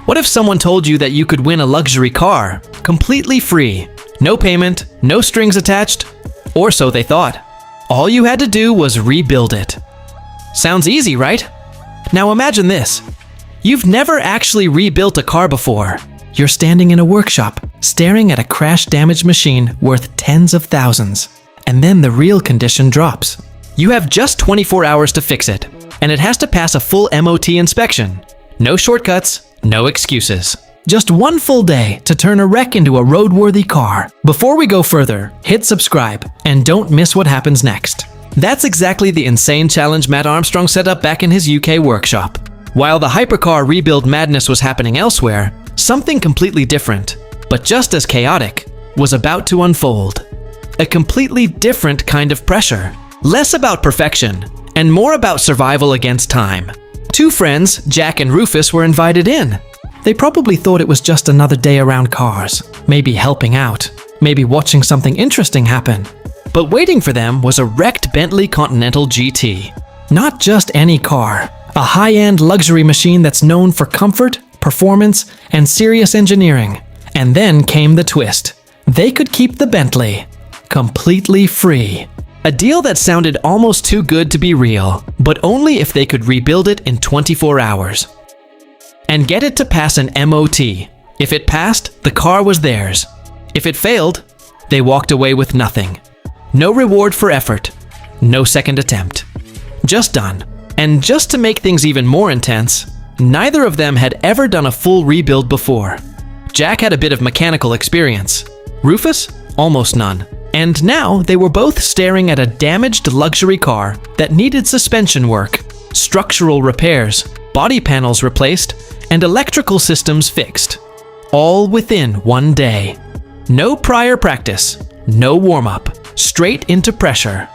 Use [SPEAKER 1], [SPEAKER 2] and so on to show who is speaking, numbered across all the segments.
[SPEAKER 1] What if someone told you that you could win a luxury car, completely free? No payment, no strings attached, or so they thought. All you had to do was rebuild it. Sounds easy, right? Now imagine this. You've never actually rebuilt a car before. You're standing in a workshop, staring at a crash-damaged machine worth tens of thousands. And then the real condition drops. You have just 24 hours to fix it, and it has to pass a full MOT inspection. No shortcuts, no excuses. Just one full day to turn a wreck into a roadworthy car. Before we go further, hit subscribe and don't miss what happens next. That's exactly the insane challenge Matt Armstrong set up back in his UK workshop. While the hypercar rebuild madness was happening elsewhere, something completely different, but just as chaotic, was about to unfold. A completely different kind of pressure. Less about perfection, and more about survival against time. Two friends, Jack and Rufus, were invited in. They probably thought it was just another day around cars, maybe helping out, maybe watching something interesting happen. But waiting for them was a wrecked Bentley Continental GT. Not just any car, a high-end luxury machine that's known for comfort, performance, and serious engineering. And then came the twist. They could keep the Bentley completely free. A deal that sounded almost too good to be real, but only if they could rebuild it in 24 hours. And get it to pass an MOT. If it passed, the car was theirs. If it failed, they walked away with nothing. No reward for effort. No second attempt. Just done. And just to make things even more intense, neither of them had ever done a full rebuild before. Jack had a bit of mechanical experience. Rufus, almost none. And now they were both staring at a damaged luxury car that needed suspension work, structural repairs, body panels replaced, and electrical systems fixed. All within one day. No prior practice, no warm-up, straight into pressure.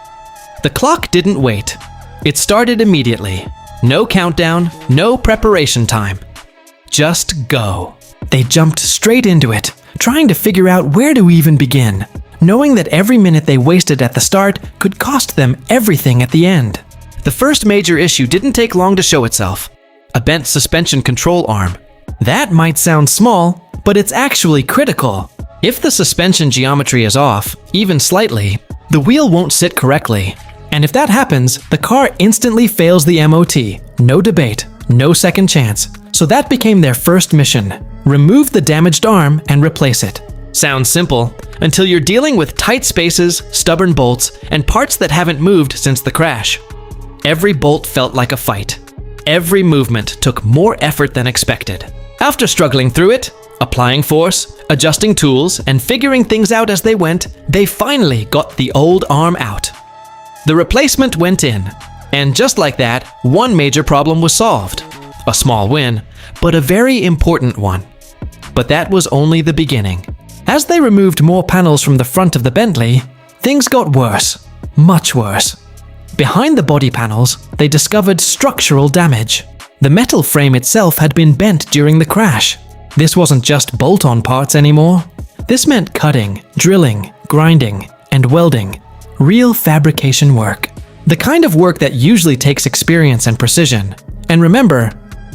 [SPEAKER 1] The clock didn't wait. It started immediately. No countdown, no preparation time. Just go. They jumped straight into it, trying to figure out where to even begin, knowing that every minute they wasted at the start could cost them everything at the end. The first major issue didn't take long to show itself. A bent suspension control arm. That might sound small, but it's actually critical. If the suspension geometry is off, even slightly, the wheel won't sit correctly. And if that happens, the car instantly fails the MOT. No debate, no second chance. So that became their first mission. Remove the damaged arm and replace it. Sounds simple, until you're dealing with tight spaces, stubborn bolts, and parts that haven't moved since the crash. Every bolt felt like a fight. Every movement took more effort than expected. After struggling through it, applying force, adjusting tools, and figuring things out as they went, they finally got the old arm out. The replacement went in, and just like that, one major problem was solved. A small win, but a very important one. But that was only the beginning. As they removed more panels from the front of the Bentley, things got worse, much worse. Behind the body panels, they discovered structural damage. The metal frame itself had been bent during the crash. This wasn't just bolt-on parts anymore. This meant cutting, drilling, grinding, and welding. Real fabrication work. The kind of work that usually takes experience and precision. And remember,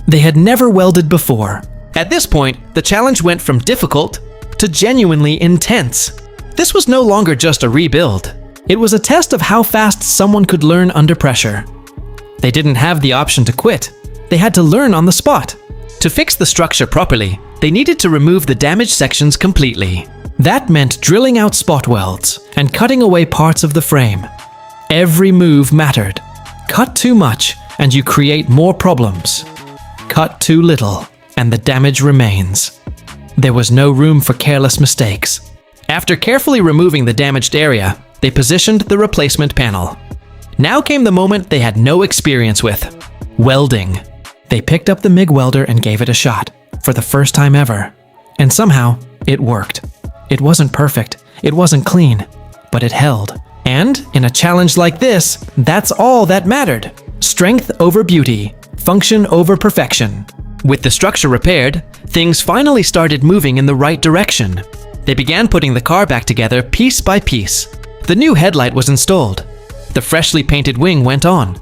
[SPEAKER 1] they had never welded before. At this point, the challenge went from difficult to genuinely intense. This was no longer just a rebuild. It was a test of how fast someone could learn under pressure. They didn't have the option to quit. They had to learn on the spot. To fix the structure properly, they needed to remove the damaged sections completely. That meant drilling out spot welds and cutting away parts of the frame. Every move mattered. Cut too much and you create more problems. Cut too little and the damage remains. There was no room for careless mistakes. After carefully removing the damaged area, they positioned the replacement panel. Now came the moment they had no experience with: welding. They picked up the MIG welder and gave it a shot, for the first time ever. And somehow, it worked. It wasn't perfect, it wasn't clean, but it held. And in a challenge like this, that's all that mattered. Strength over beauty, function over perfection. With the structure repaired, things finally started moving in the right direction. They began putting the car back together piece by piece. The new headlight was installed. The freshly painted wing went on.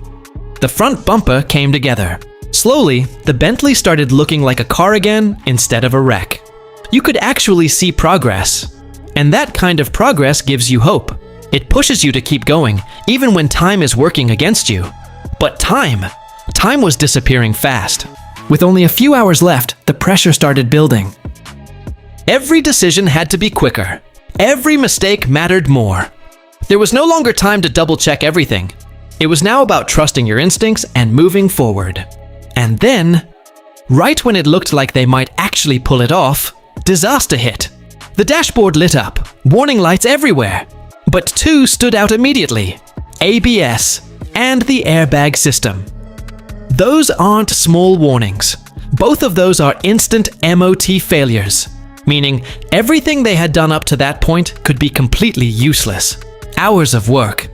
[SPEAKER 1] The front bumper came together. Slowly, the Bentley started looking like a car again instead of a wreck. You could actually see progress. And that kind of progress gives you hope. It pushes you to keep going, even when time is working against you. But time was disappearing fast. With only a few hours left, the pressure started building. Every decision had to be quicker. Every mistake mattered more. There was no longer time to double-check everything. It was now about trusting your instincts and moving forward. And then, right when it looked like they might actually pull it off, disaster hit. The dashboard lit up, warning lights everywhere. But two stood out immediately: ABS and the airbag system. Those aren't small warnings. Both of those are instant MOT failures, meaning everything they had done up to that point could be completely useless. Hours of work,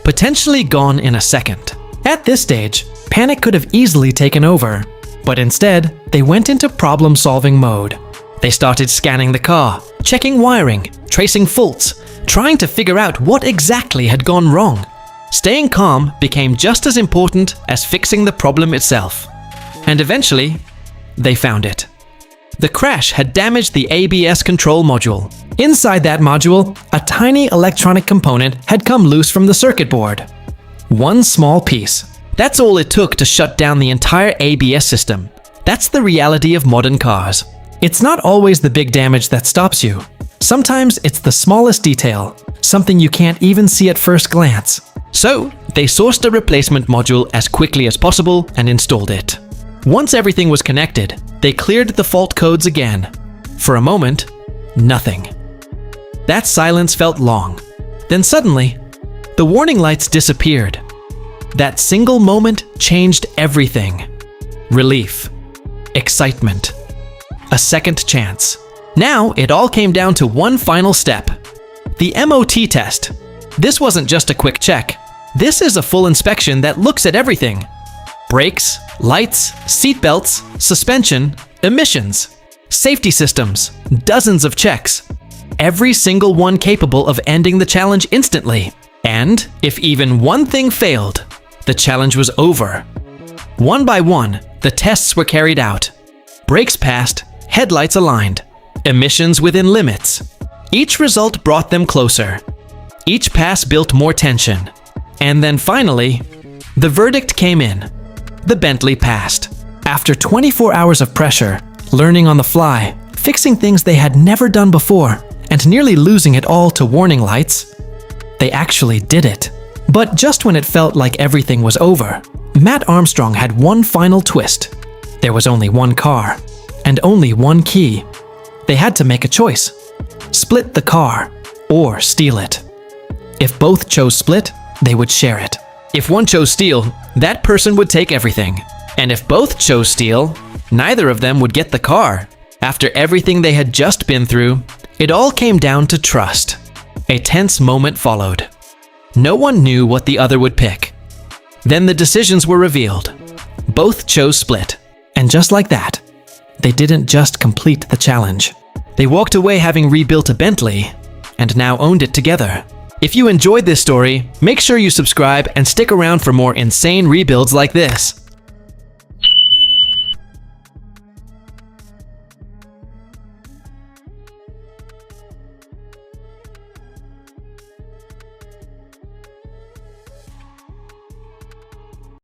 [SPEAKER 1] potentially gone in a second. At this stage, panic could have easily taken over, but instead, they went into problem-solving mode. They started scanning the car, checking wiring, tracing faults, trying to figure out what exactly had gone wrong. Staying calm became just as important as fixing the problem itself. And eventually, they found it. The crash had damaged the ABS control module. Inside that module, a tiny electronic component had come loose from the circuit board. One small piece. That's all it took to shut down the entire ABS system. That's the reality of modern cars. It's not always the big damage that stops you. Sometimes it's the smallest detail, something you can't even see at first glance. So, they sourced a replacement module as quickly as possible and installed it. Once everything was connected, they cleared the fault codes again. For a moment, nothing. That silence felt long. Then suddenly, the warning lights disappeared. That single moment changed everything. Relief. Excitement. A second chance. Now, it all came down to one final step. The MOT test. This wasn't just a quick check. This is a full inspection that looks at everything. Brakes, lights, seatbelts, suspension, emissions, safety systems, dozens of checks. Every single one capable of ending the challenge instantly. And if even one thing failed, the challenge was over. One by one, the tests were carried out. Brakes passed, headlights aligned, emissions within limits. Each result brought them closer. Each pass built more tension. And then finally, the verdict came in. The Bentley passed. After 24 hours of pressure, learning on the fly, fixing things they had never done before, and nearly losing it all to warning lights, they actually did it. But just when it felt like everything was over, Matt Armstrong had one final twist. There was only one car, and only one key. They had to make a choice. Split the car, or steal it. If both chose split, they would share it. If one chose steal, that person would take everything. And if both chose steal, neither of them would get the car. After everything they had just been through, it all came down to trust. A tense moment followed. No one knew what the other would pick. Then the decisions were revealed. Both chose split. And just like that, they didn't just complete the challenge. They walked away having rebuilt a Bentley, and now owned it together. If you enjoyed this story, make sure you subscribe and stick around for more insane rebuilds like this.